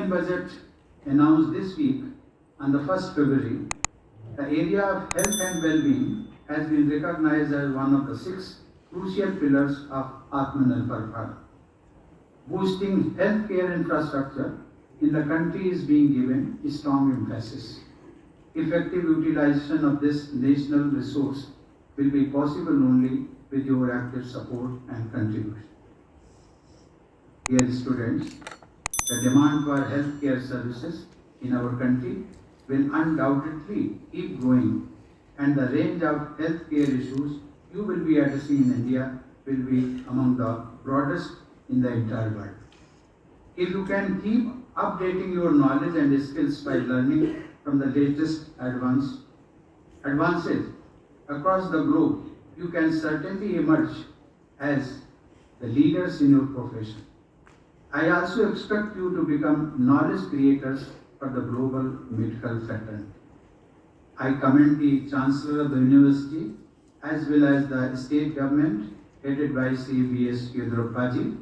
Union Budget announced this week on the 1st February, the area of health and well-being has been recognized as one of the 6 crucial pillars of Atmanirbhar Bharat. Boosting healthcare infrastructure in the country is being given strong emphasis. Effective utilization of this national resource will be possible only with your active support and contribution. Dear students, the demand for healthcare services in our country will undoubtedly keep growing, and the range of healthcare issues you will be addressing in India will be among the broadest in the entire world. If you can keep updating your knowledge and skills by learning from the latest advances across the globe, you can certainly emerge as the leaders in your profession. I also expect you to become knowledge creators for the global medical fraternity. I commend the Chancellor of the University as well as the state government headed by Sri B.S. Yedurappa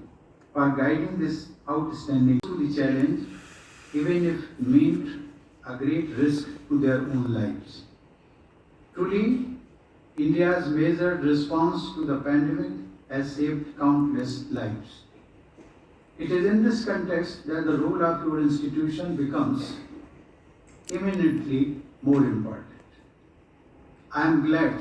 for guiding this outstanding to the challenge, even if meant a great risk to their own lives. Truly, India's measured response to the pandemic has saved countless lives. It is in this context that the role of your institution becomes eminently more important. I am glad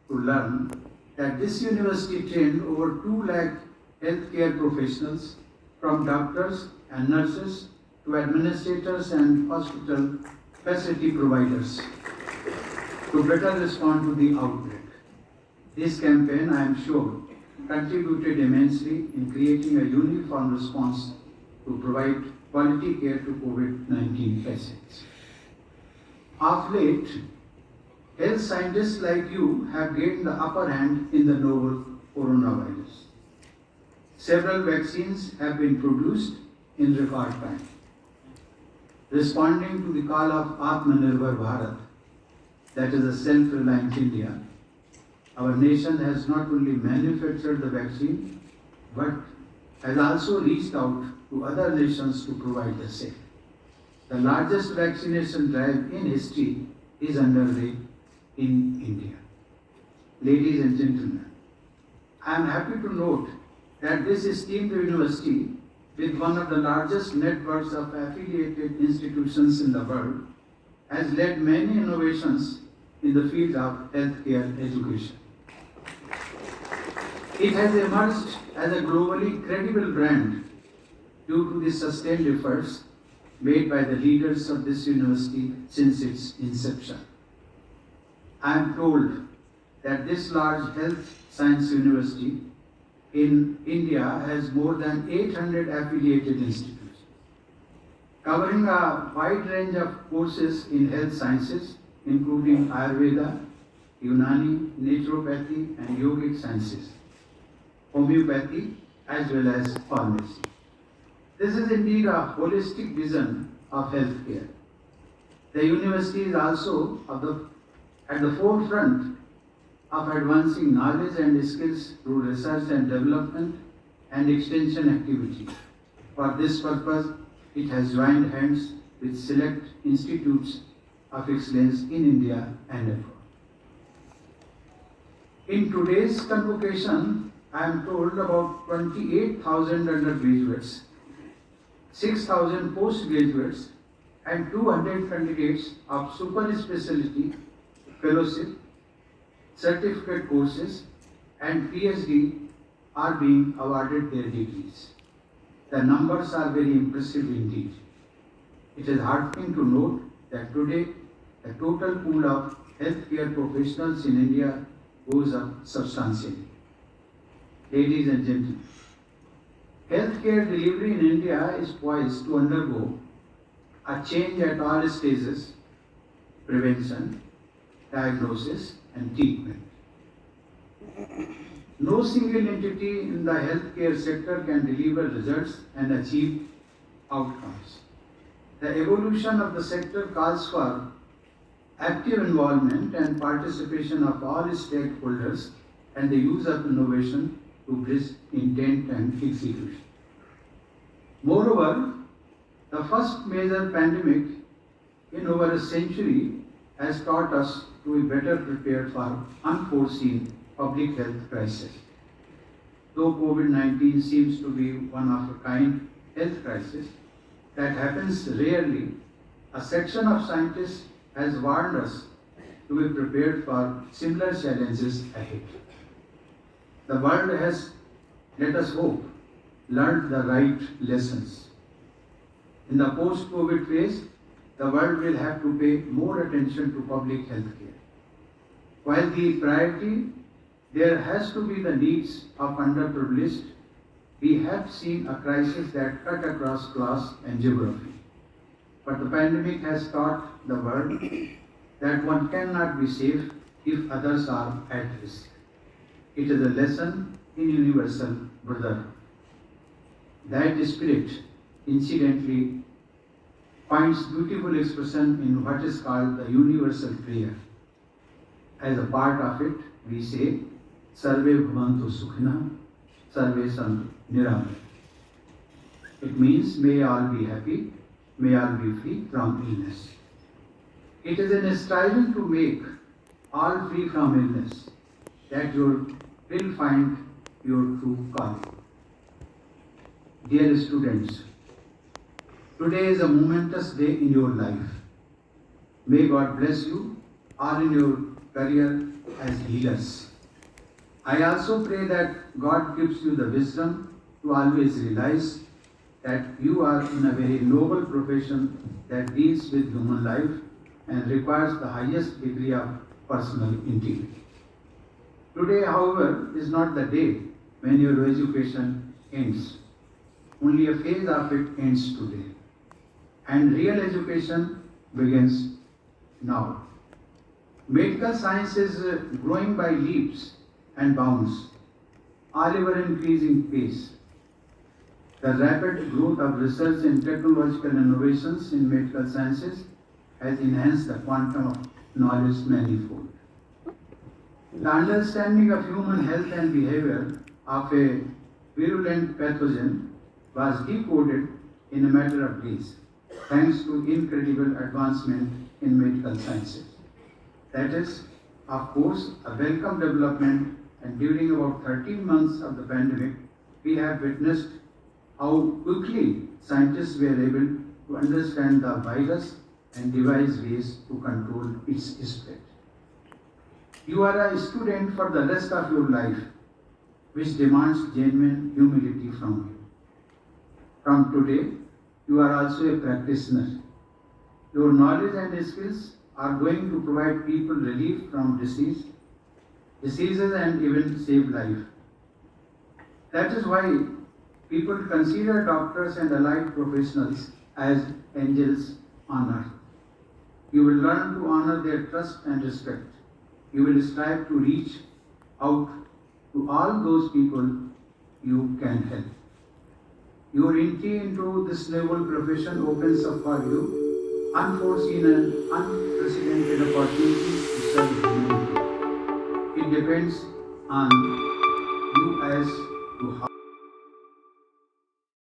to learn that this university trained over 2 lakh healthcare professionals, from doctors and nurses to administrators and hospital facility providers, to better respond to the outbreak. This campaign, I am sure, contributed immensely in creating a uniform response to provide quality care to COVID-19 patients. Of late, health scientists like you have gained the upper hand in the novel coronavirus. Several vaccines have been produced in record time. Responding to the call of Atmanirbhar Bharat, that is a self-reliant India, our nation has not only manufactured the vaccine, but has also reached out to other nations to provide the same. The largest vaccination drive in history is underway in India. Ladies and gentlemen, I am happy to note that this esteemed university, with one of the largest networks of affiliated institutions in the world, has led many innovations in the field of healthcare education. It has emerged as a globally credible brand due to the sustained efforts made by the leaders of this university since its inception. I am told that this large health science university in India has more than 800 affiliated institutes, covering a wide range of courses in health sciences, including Ayurveda, Unani, naturopathy, and yogic sciences, homeopathy, as well as pharmacy. This is indeed a holistic vision of healthcare. The university is also at the forefront of advancing knowledge and skills through research and development and extension activities. For this purpose, it has joined hands with select institutes of excellence in India and abroad. In today's convocation, I am told about 28,000 undergraduates, 6,000 postgraduates, and 200 candidates of super specialty, fellowship, certificate courses, and PhD are being awarded their degrees. The numbers are very impressive indeed. It is heartening to note that today the total pool of healthcare professionals in India goes up substantially. Ladies and gentlemen, healthcare delivery in India is poised to undergo a change at all stages: prevention, diagnosis, and treatment. No single entity in the healthcare sector can deliver results and achieve outcomes. The evolution of the sector calls for active involvement and participation of all stakeholders and the use of innovation to bridge intent and execution. Moreover, The first major pandemic in over a century has taught us to be better prepared for unforeseen public health crisis. Though COVID-19 seems to be one of a kind health crisis that happens rarely, a section of scientists has warned us to be prepared for similar challenges ahead. The world has, let us hope, learned the right lessons. In the post-COVID phase, the world will have to pay more attention to public health care. While the priority there has to be the needs of underprivileged, we have seen a crisis that cut across class and geography. But the pandemic has taught the world that one cannot be safe if others are at risk. It is a lesson in universal brotherhood. That spirit, incidentally, finds beautiful expression in what is called the universal prayer. As a part of it, we say, Sarve Bhavantu Sukhina, Sarve Santu Niramaya. It means, may all be happy, may all be free from illness. It is in striving to make all free from illness that you will find your true calling. Dear students, today is a momentous day in your life. May God bless you all in your career as healers. I also pray that God gives you the wisdom to always realize that you are in a very noble profession that deals with human life and requires the highest degree of personal integrity. Today, however, is not the day when your education ends. Only a phase of it ends today. And real education begins now. Medical science is growing by leaps and bounds, all ever increasing pace. The rapid growth of research and technological innovations in medical sciences has enhanced the quantum of knowledge manifold. The understanding of human health and behavior of a virulent pathogen was decoded in a matter of days, thanks to incredible advancement in medical sciences. That is, of course, a welcome development, and during about 13 months of the pandemic, we have witnessed how quickly scientists were able to understand the virus and devise ways to control its spread. You are a student for the rest of your life, which demands genuine humility from you. From today, you are also a practitioner. Your knowledge and skills are going to provide people relief from diseases and even save life. That is why people consider doctors and allied professionals as angels on earth. You will learn to honor their trust and respect. You will strive to reach out to all those people you can help. Your entry into this noble profession opens up for you unforeseen and unprecedented opportunities to serve humanity. It depends on you as to how